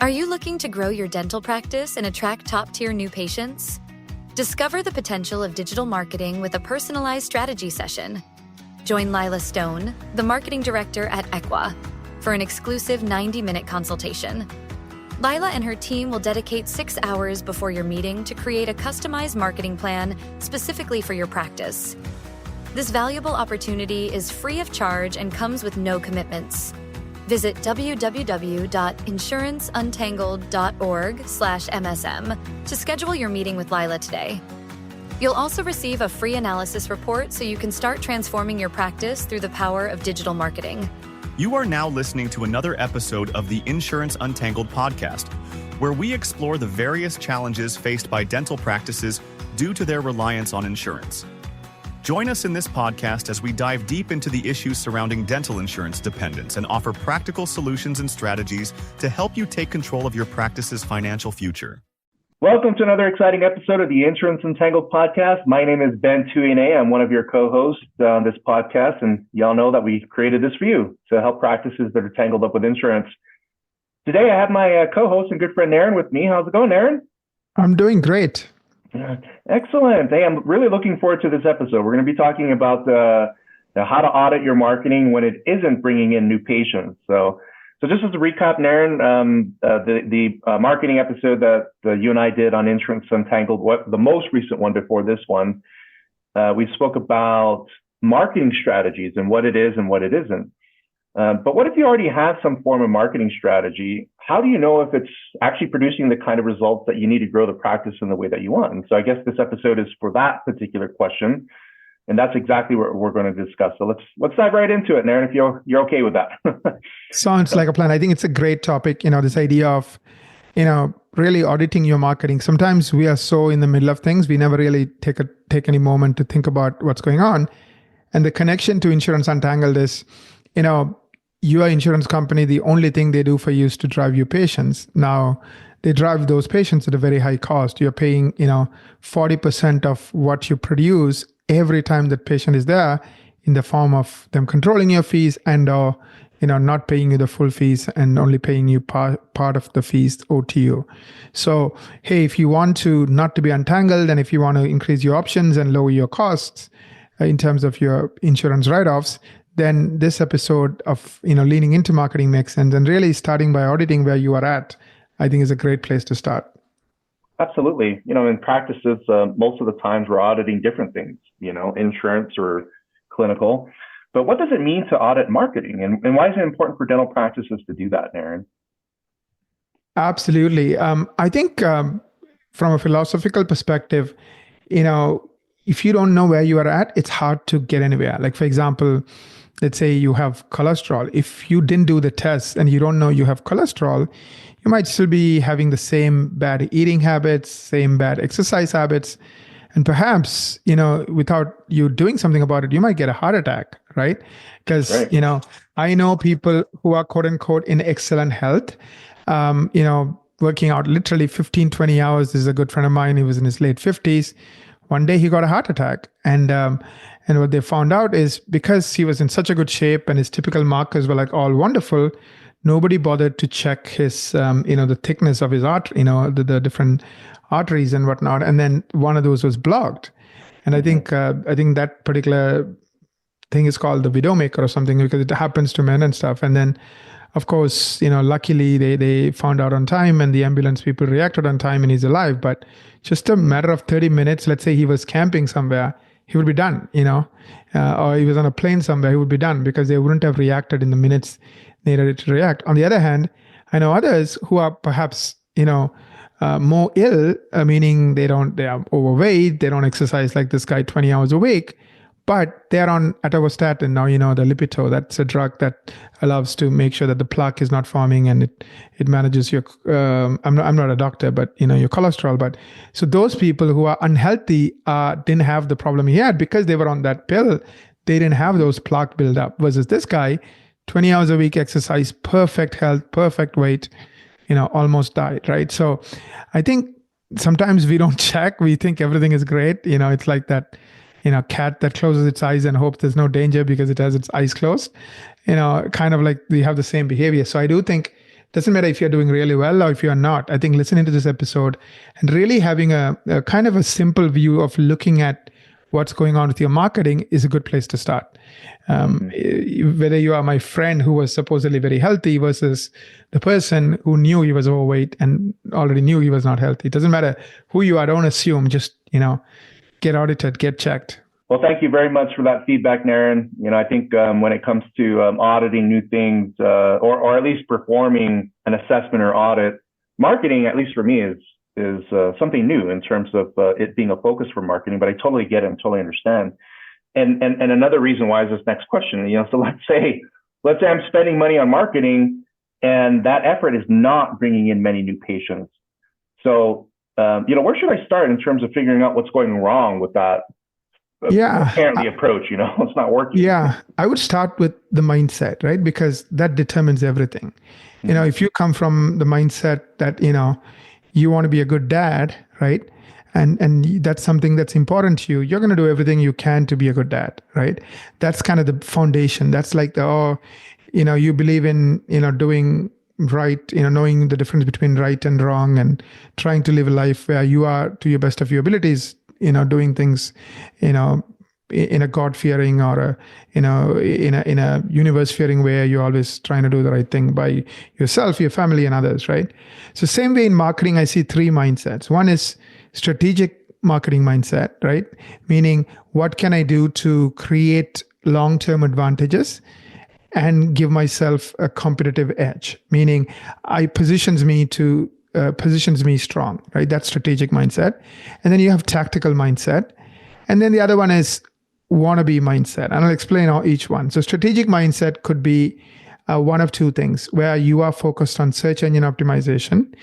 Are you looking to grow your dental practice and attract top-tier new patients? Discover the potential of digital marketing with a personalized strategy session. Join Lila Stone, the marketing director at Equa, for an exclusive 90-minute consultation. Lila and her team will dedicate 6 hours before your meeting to create a customized marketing plan specifically for your practice. This valuable opportunity is free of charge and comes with no commitments. Visit www.insuranceuntangledorg/MSM to schedule your meeting with Lila today. You'll also receive a free analysis report so you can start transforming your practice through the power of digital marketing. You are now listening to another episode of the Insurance Untangled podcast, where we explore the various challenges faced by dental practices due to their reliance on insurance. Join us in this podcast as we dive deep into the issues surrounding dental insurance dependence and offer practical solutions and strategies to help you take control of your practice's financial future. Welcome to another exciting episode of the Insurance Untangled podcast. My name is Ben Tuine. I'm one of your co-hosts on this podcast, and y'all know that we created this for you to help practices that are tangled up with insurance. Today, I have my co-host and good friend Naren with me. How's it going, Naren? I'm doing great. Excellent. Hey, I'm really looking forward to this episode. We're going to be talking about how to audit your marketing when it isn't bringing in new patients. So just as a recap, Naren, the marketing episode that you and I did on Insurance Untangled, the most recent one before this one, we spoke about marketing strategies and what it is and what it isn't. But what if you already have some form of marketing strategy? How do you know if it's actually producing the kind of results that you need to grow the practice in the way that you want? And so I guess this episode is for that particular question. And that's exactly what we're going to discuss. So let's dive right into it, Naren, if you're okay with that. Sounds like a plan. I think it's a great topic, this idea of, really auditing your marketing. Sometimes we are so in the middle of things, we never really take any moment to think about what's going on. And the connection to Insurance Untangled is, your insurance company, the only thing they do for you is to drive you patients. Now, they drive those patients at a very high cost. You're paying, 40% of what you produce every time that patient is there in the form of them controlling your fees and, not paying you the full fees and only paying you part of the fees owed to you. So, hey, if you want to not to be untangled and if you want to increase your options and lower your costs in terms of your insurance write-offs, then this episode of, leaning into marketing makes sense, and really starting by auditing where you are at, I think is a great place to start. Absolutely. In practices, most of the times we're auditing different things, insurance or clinical. But what does it mean to audit marketing? And why is it important for dental practices to do that, Naren? Absolutely. I think from a philosophical perspective, if you don't know where you are at, it's hard to get anywhere. Like, for example, let's say you have cholesterol. If you didn't do the test and you don't know you have cholesterol, you might still be having the same bad eating habits, same bad exercise habits. And perhaps, without you doing something about it, you might get a heart attack, right? Because, right. I know people who are quote unquote in excellent health, working out literally 15, 20 hours. This is a good friend of mine. He was in his late 50s. One day he got a heart attack. And what they found out is because he was in such a good shape and his typical markers were like all wonderful, nobody bothered to check his, the thickness of his artery, the different arteries and whatnot. And then one of those was blocked. And I think that particular thing is called the widowmaker or something because it happens to men and stuff. And then, of course, luckily they found out on time and the ambulance people reacted on time and he's alive. But just a matter of 30 minutes, let's say he was camping somewhere, he would be done, or he was on a plane somewhere, he would be done because they wouldn't have reacted in the minutes needed to react. On the other hand, I know others who are perhaps, more ill, meaning they are overweight, they don't exercise like this guy 20 hours a week, but they're on atorvastatin now, the Lipitor. That's a drug that allows to make sure that the plaque is not forming and it manages your, I'm not a doctor, but your cholesterol. But so those people who are unhealthy didn't have the problem he had because they were on that pill. They didn't have those plaque build up. Versus this guy, 20 hours a week exercise, perfect health, perfect weight, almost died, right? So I think sometimes we don't check. We think everything is great. It's like that, cat that closes its eyes and hopes there's no danger because it has its eyes closed. Kind of like we have the same behavior. So I do think Doesn't matter if you're doing really well or if you're not. I think listening to this episode and really having a kind of a simple view of looking at what's going on with your marketing is a good place to start. Whether you are my friend who was supposedly very healthy versus the person who knew he was overweight and already knew he was not healthy. It doesn't matter who you are. Don't assume. Just, get audited, get checked. Well, thank you very much for that feedback, Naren. I think when it comes to auditing new things or at least performing an assessment or audit, marketing, at least for me, is something new in terms of it being a focus for marketing. But I totally get it and totally understand. And another reason why is this next question. So let's say I'm spending money on marketing, and that effort is not bringing in many new patients. So where should I start in terms of figuring out what's going wrong with that? Apparently approach, it's not working. Yeah, I would start with the mindset, right? Because that determines everything. If you come from the mindset that, you want to be a good dad, right? And that's something that's important to you. You're going to do everything you can to be a good dad, right? That's kind of the foundation. That's like you believe in, doing right, knowing the difference between right and wrong and trying to live a life where you are to your best of your abilities, doing things, in a God-fearing or in a universe-fearing way. You're always trying to do the right thing by yourself, your family, and others, right? So same way in marketing, I see three mindsets. One is strategic marketing mindset, right? Meaning, what can I do to create long-term advantages and give myself a competitive edge? Meaning, positions me strong, right? That's strategic mindset. And then you have tactical mindset. And then the other one is wannabe mindset. And I'll explain each one. So strategic mindset could be one of two things, where you are focused on search engine optimization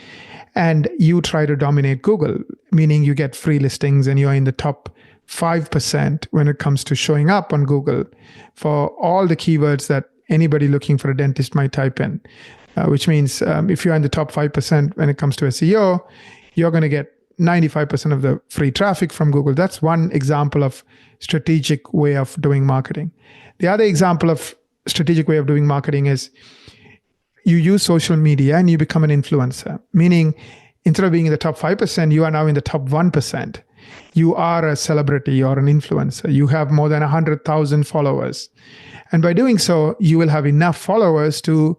and you try to dominate Google, meaning you get free listings and you're in the top 5% when it comes to showing up on Google for all the keywords that anybody looking for a dentist might type in. Which means if you're in the top 5% when it comes to SEO, you're going to get 95% of the free traffic from Google. That's one example of strategic way of doing marketing. The other example of strategic way of doing marketing is you use social media and you become an influencer, meaning instead of being in the top 5%, you are now in the top 1%. You are a celebrity or an influencer. You have more than 100,000 followers. And by doing so, you will have enough followers to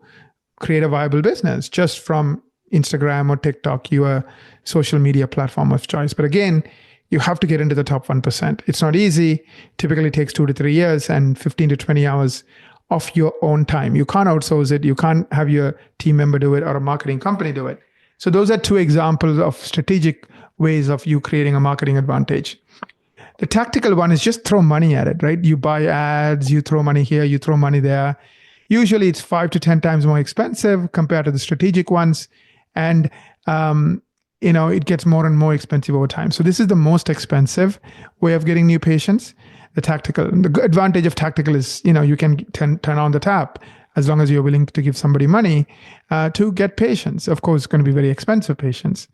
create a viable business just from Instagram or TikTok, your social media platform of choice. But again, you have to get into the top 1%. It's not easy. Typically takes 2 to 3 years and 15 to 20 hours of your own time. You can't outsource it. You can't have your team member do it or a marketing company do it. So those are two examples of strategic ways of you creating a marketing advantage. The tactical one is just throw money at it, right? You buy ads, you throw money here, you throw money there. Usually it's 5 to 10 times more expensive compared to the strategic ones. And, it gets more and more expensive over time. So this is the most expensive way of getting new patients, the tactical. And the advantage of tactical is, you can turn on the tap as long as you're willing to give somebody money to get patients. Of course, it's going to be very expensive patients.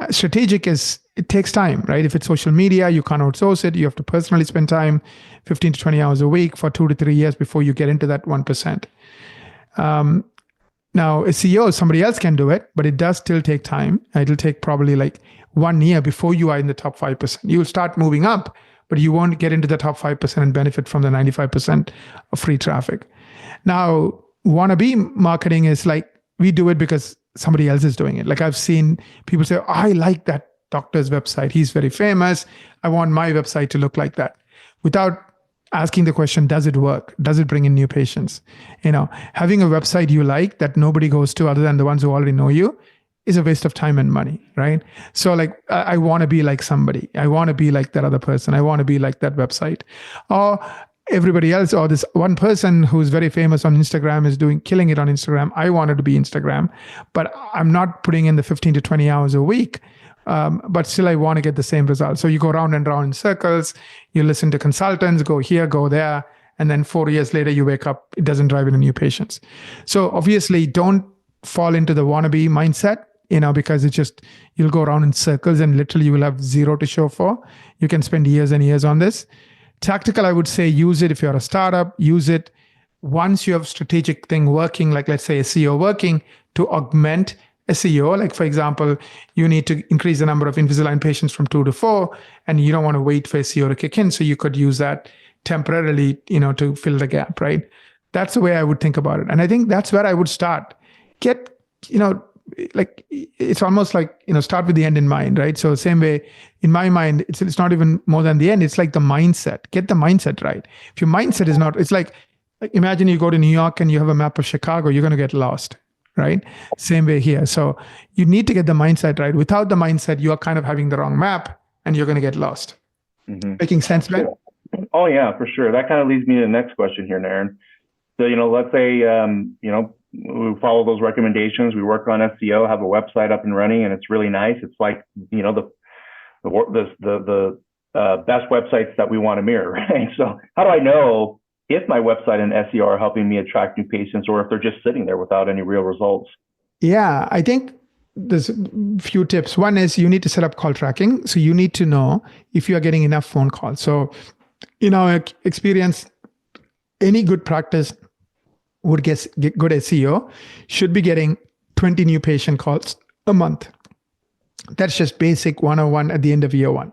Strategic it takes time, right? If it's social media, you can't outsource it. You have to personally spend time, 15 to 20 hours a week for 2 to 3 years before you get into that 1%. Now, SEO, somebody else can do it, but it does still take time. It'll take probably like 1 year before you are in the top 5%. You'll start moving up, but you won't get into the top 5% and benefit from the 95% of free traffic. Now, wannabe marketing is like, we do it because somebody else is doing it. Like I've seen people say, I like that doctor's website. He's very famous. I want my website to look like that. Without asking the question, does it work? Does it bring in new patients? Having a website you like that nobody goes to other than the ones who already know you is a waste of time and money, right? So like, I want to be like somebody. I want to be like that other person. I want to be like that website. Or everybody else, or this one person who's very famous on Instagram is killing it on Instagram. I wanted to be Instagram, but I'm not putting in the 15 to 20 hours a week. But still I want to get the same result. So you go round and round in circles, you listen to consultants, go here, go there. And then 4 years later, you wake up, it doesn't drive in new patients. So obviously don't fall into the wannabe mindset, because it's just, you'll go around in circles and literally you will have zero to show for. You can spend years and years on this. Tactical, I would say, use it if you're a startup, use it once you have strategic thing working, like let's say SEO working, to augment SEO. Like for example, you need to increase the number of Invisalign patients from 2 to 4, and you don't want to wait for SEO to kick in. So you could use that temporarily, to fill the gap, right? That's the way I would think about it. And I think that's where I would start. Get, like it's almost like, start with the end in mind, right? So same way in my mind, it's not even more than the end. It's like the mindset. Get the mindset right. If your mindset is not, it's like imagine you go to New York and you have a map of Chicago, you're going to get lost, right? Same way here. So you need to get the mindset right. Without the mindset, you are kind of having the wrong map and you're going to get lost. Mm-hmm. Making sense, Ben? Oh yeah, for sure. That kind of leads me to the next question here, Naren. So, let's say, we follow those recommendations. We work on SEO, have a website up and running, and it's really nice. It's like, the best websites that we want to mirror, right? So how do I know if my website and SEO are helping me attract new patients, or if they're just sitting there without any real results? Yeah, I think there's a few tips. One is you need to set up call tracking. So you need to know if you are getting enough phone calls. So in our experience, any good practice would get good SEO should be getting 20 new patient calls a month. That's just basic 101 at the end of year one,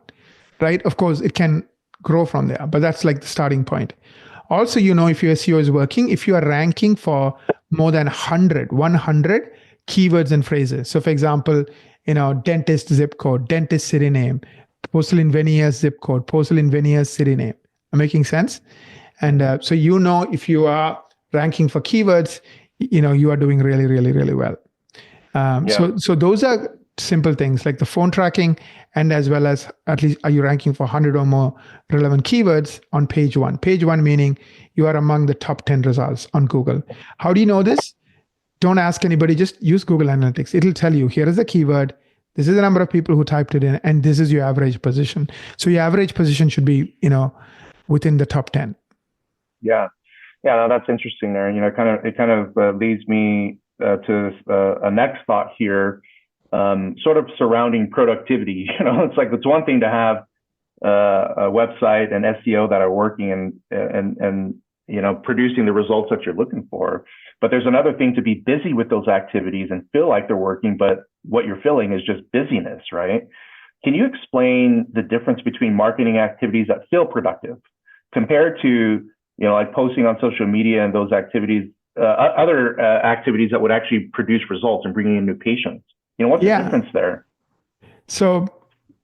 right? Of course, it can grow from there, but that's like the starting point. Also, if your SEO is working, if you are ranking for more than 100 keywords and phrases. So for example, dentist zip code, dentist city name, porcelain veneers zip code, porcelain veneers city name. Am I making sense? And so if you are ranking for keywords, you are doing really, really, really well. So those are simple things like the phone tracking, and as well as at least are you ranking for 100 or more relevant keywords on page one. Page one meaning you are among the top 10 results on Google. How do you know this? Don't ask anybody, just use Google Analytics. It'll tell you, here is the keyword, this is the number of people who typed it in, and this is your average position. So your average position should be, within the top 10. Yeah. Yeah, no, that's interesting there. It kind of leads me to a next thought here, sort of surrounding productivity. It's like it's one thing to have a website and SEO that are working and producing the results that you're looking for. But there's another thing to be busy with those activities and feel like they're working, but what you're feeling is just busyness, right? Can you explain the difference between marketing activities that feel productive compared to like posting on social media and those activities, other activities that would actually produce results and bringing in new patients? What's the difference there? So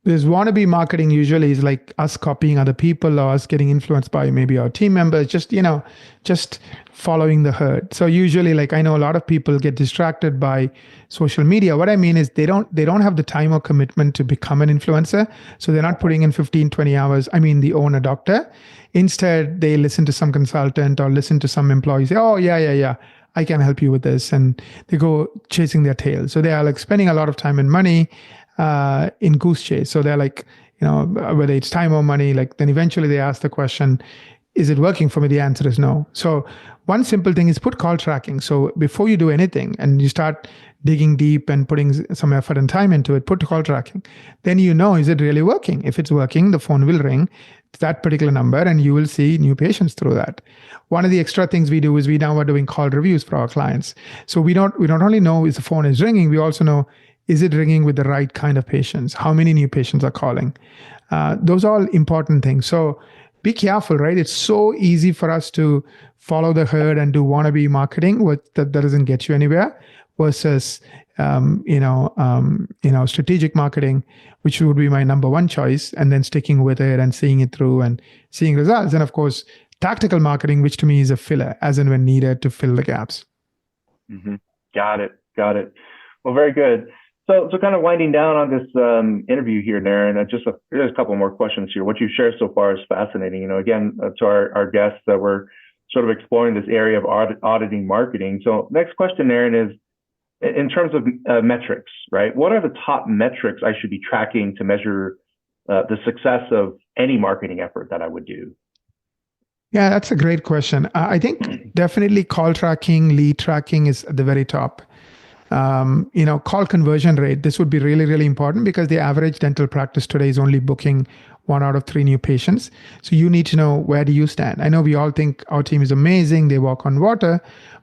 there's wannabe marketing usually is like us copying other people or us getting influenced by maybe our team members, just following the herd. So usually, like I know a lot of people get distracted by social media. What I mean is they don't have the time or commitment to become an influencer. So they're not putting in 15, 20 hours. They own a doctor. Instead, they listen to some consultant or listen to some employee say, oh, yeah, I can help you with this. And they go chasing their tail. So they are like spending a lot of time and money in goose chase. So they're like, whether it's time or money, like then eventually they ask the question, is it working for me? The answer is no. So one simple thing is put call tracking. So before you do anything and you start digging deep and putting some effort and time into it, put call tracking. Then is it really working? If it's working, the phone will ring to that particular number and you will see new patients through that. One of the extra things we do is we now are doing call reviews for our clients. So we don't only know if the phone is ringing, we also know, is it ringing with the right kind of patients? How many new patients are calling? Those are all important things. So be careful, right? It's so easy for us to follow the herd and do wannabe marketing that doesn't get you anywhere versus, strategic marketing, which would be my number one choice, and then sticking with it and seeing it through and seeing results. And of course, tactical marketing, which to me is a filler, as and when needed to fill the gaps. Mm-hmm. Got it. Well, very good. So kind of winding down on this interview here, Naren, there's a couple more questions here. What you shared so far is fascinating. Again, to our guests that we're sort of exploring this area of auditing marketing. So next question, Naren, is in terms of metrics, right? What are the top metrics I should be tracking to measure the success of any marketing effort that I would do? Yeah, that's a great question. I think definitely call tracking, lead tracking is at the very top. Call conversion rate, this would be really, really important because the average dental practice today is only booking 1 out of 3 new patients. So you need to know, where do you stand? I know we all think our team is amazing, they walk on water,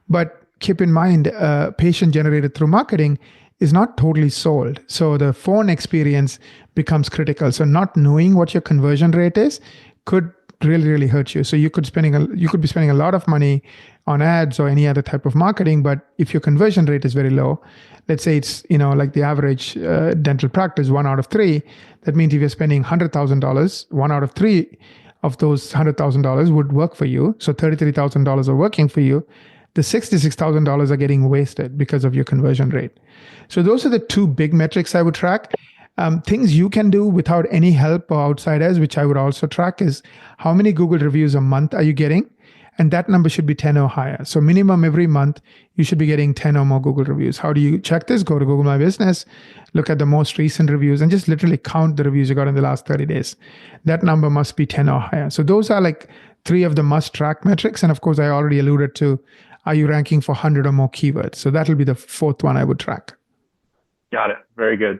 but keep in mind, patient generated through marketing is not totally sold. So the phone experience becomes critical. So not knowing what your conversion rate is could really, really hurt you. So you could be spending a lot of money on ads or any other type of marketing, but if your conversion rate is very low, let's say it's, like the average dental practice, 1 out of 3, that means if you're spending $100,000, 1 out of 3 of those $100,000 would work for you. So $33,000 are working for you. The $66,000 are getting wasted because of your conversion rate. So those are the 2 big metrics I would track. Things you can do without any help or outsiders, which I would also track, is how many Google reviews a month are you getting? And that number should be 10 or higher. So minimum every month, you should be getting 10 or more Google reviews. How do you check this? Go to Google My Business, look at the most recent reviews, and just literally count the reviews you got in the last 30 days. That number must be 10 or higher. So those are like 3 of the must track metrics. And of course, I already alluded to, are you ranking for 100 or more keywords? So that'll be the 4th one I would track. Got it. Very good.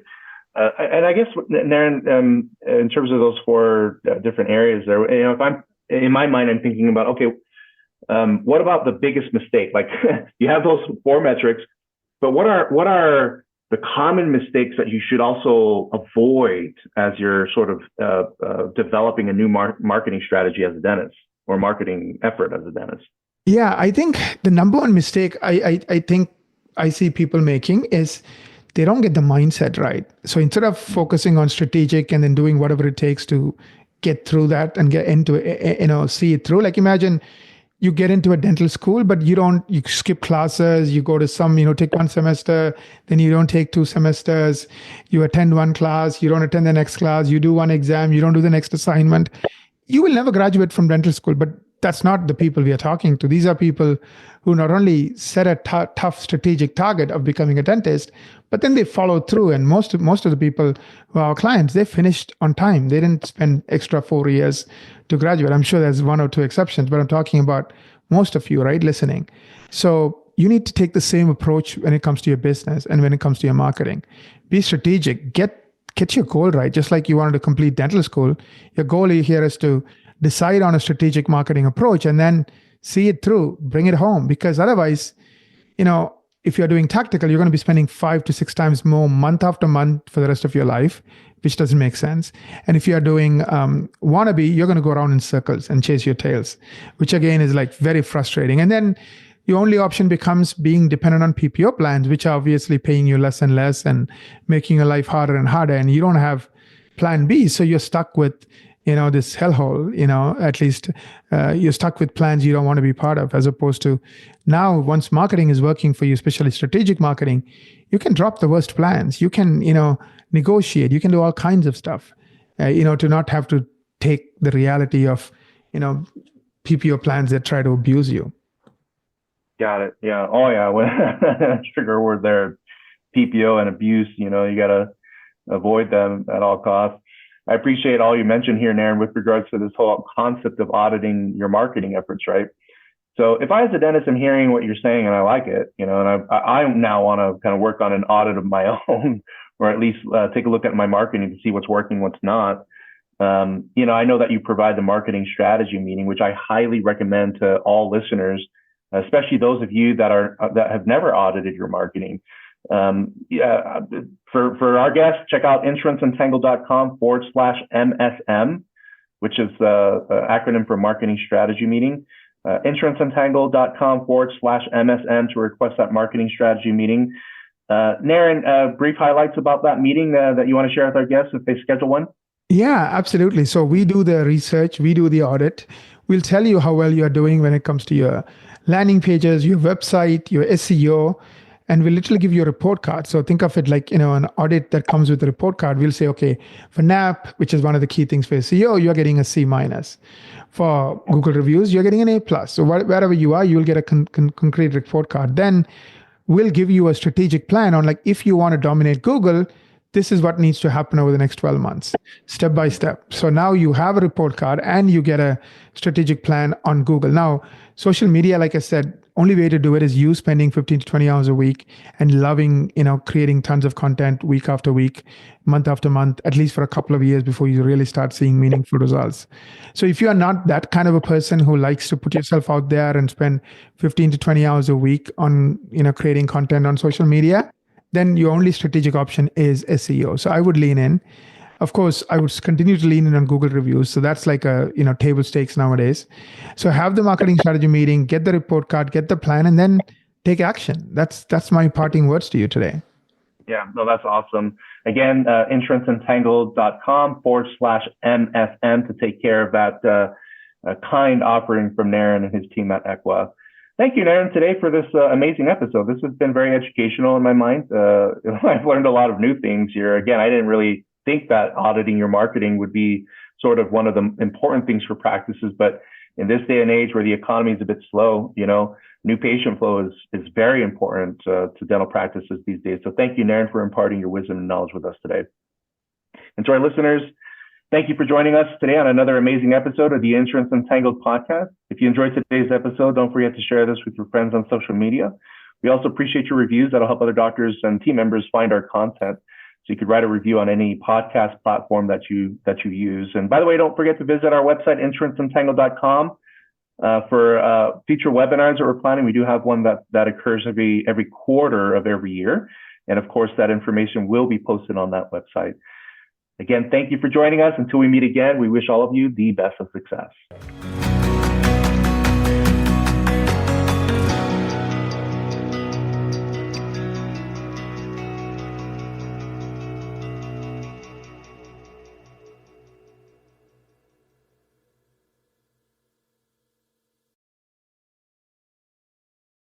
And I guess, Naren, in terms of those 4 different areas there, if I'm in my mind, I'm thinking about, okay, what about the biggest mistake? Like you have those 4 metrics, but what are the common mistakes that you should also avoid as you're sort of developing a new marketing strategy as a dentist, or marketing effort as a dentist? Yeah, I think the number one mistake I think I see people making is they don't get the mindset right. So instead of focusing on strategic and then doing whatever it takes to get through that and get into it, see it through. Like imagine you get into a dental school, but you skip classes, you go to some, take 1 semester, then you don't take 2 semesters, you attend 1 class, you don't attend the next class, you do 1 exam, you don't do the next assignment. You will never graduate from dental school, but that's not the people we are talking to. These are people who not only set a tough strategic target of becoming a dentist, but then they follow through. And most of the people who are our clients, they finished on time. They didn't spend extra 4 years to graduate. I'm sure there's 1 or 2 exceptions, but I'm talking about most of you, right, listening. So you need to take the same approach when it comes to your business and when it comes to your marketing. Be strategic. Get your goal right. Just like you wanted to complete dental school, your goal here is to decide on a strategic marketing approach and then see it through, bring it home. Because otherwise, if you're doing tactical, you're going to be spending 5 to 6 times more month after month for the rest of your life, which doesn't make sense. And if you're doing wannabe, you're going to go around in circles and chase your tails, which again is like very frustrating. And then your only option becomes being dependent on PPO plans, which are obviously paying you less and less and making your life harder and harder. And you don't have plan B. So you're stuck with this hellhole, at least you're stuck with plans you don't want to be part of, as opposed to now, once marketing is working for you, especially strategic marketing, you can drop the worst plans. You can, negotiate. You can do all kinds of stuff, to not have to take the reality of, PPO plans that try to abuse you. Got it. Yeah. Oh, yeah. Trigger word there, PPO and abuse. You got to avoid them at all costs. I appreciate all you mentioned here, Naren, with regards to this whole concept of auditing your marketing efforts, right? So if I, as a dentist, am hearing what you're saying and I like it, and I now want to kind of work on an audit of my own, or at least take a look at my marketing to see what's working, what's not. I know that you provide the marketing strategy meeting, which I highly recommend to all listeners, especially those of you that have never audited your marketing. For our guests, check out insuranceuntangled.com/MSM, which is the acronym for marketing strategy meeting. Insuranceuntangled.com/MSM to request that marketing strategy meeting. Naren, brief highlights about that meeting that you want to share with our guests if they schedule one? Yeah, absolutely. So we do the research, we do the audit. We'll tell you how well you're doing when it comes to your landing pages, your website, your SEO, and we'll literally give you a report card. So think of it like, an audit that comes with a report card. We'll say, okay, for NAP, which is one of the key things for SEO, you're getting a C-. For Google reviews, you're getting an A+. So wherever you are, you'll get a concrete report card. Then we'll give you a strategic plan on, like, if you want to dominate Google, this is what needs to happen over the next 12 months, step by step. So now you have a report card and you get a strategic plan on Google. Now, social media, like I said, only way to do it is you spending 15 to 20 hours a week and loving, creating tons of content week after week, month after month, at least for a couple of years before you really start seeing meaningful results. So if you are not that kind of a person who likes to put yourself out there and spend 15 to 20 hours a week on, creating content on social media, then your only strategic option is SEO. So I would lean in. Of course, I would continue to lean in on Google reviews. So that's like table stakes nowadays. So have the marketing strategy meeting, get the report card, get the plan, and then take action. That's my parting words to you today. Yeah, no, that's awesome. Again, insuranceuntangled.com/MFM to take care of that kind offering from Naren and his team at Equa. Thank you, Naren, today for this amazing episode. This has been very educational in my mind. I've learned a lot of new things here. Again, I didn't really think that auditing your marketing would be sort of one of the important things for practices. But in this day and age where the economy is a bit slow, new patient flow is very important to dental practices these days. So thank you, Naren, for imparting your wisdom and knowledge with us today. And to our listeners, thank you for joining us today on another amazing episode of the Insurance Untangled podcast. If you enjoyed today's episode, don't forget to share this with your friends on social media. We also appreciate your reviews. That'll help other doctors and team members find our content. So you could write a review on any podcast platform that you use. And by the way, don't forget to visit our website, insuranceuntangled.com, for future webinars that we're planning. We do have one that occurs every quarter of every year. And of course, that information will be posted on that website. Again, thank you for joining us. Until we meet again, we wish all of you the best of success.